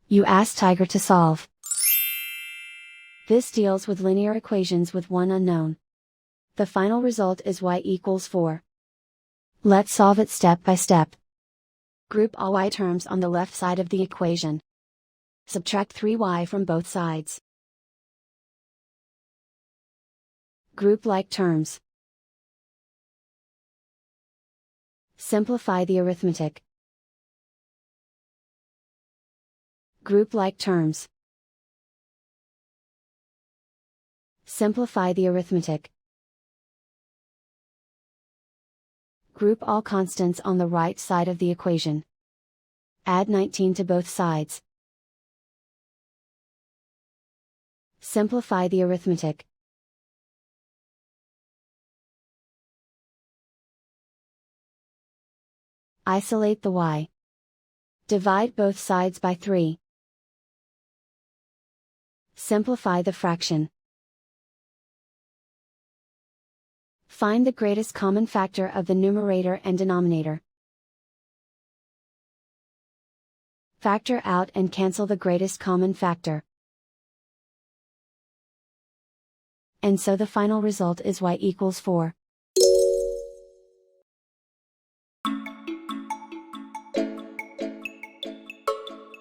You ask Tiger to solve. This deals with linear equations with one unknown. The final result is y equals 4. Let's solve it step by step. Group all y terms on the left side of the equation. Subtract 3y from both sides. Group like terms. Simplify the arithmetic. Group like terms. Simplify the arithmetic. Group all constants on the right side of the equation. Add 19 to both sides. Simplify the arithmetic. Isolate the y. Divide both sides by 3. Simplify the fraction. Find the greatest common factor of the numerator and denominator. Factor out and cancel the greatest common factor. And so the final result is y equals 4.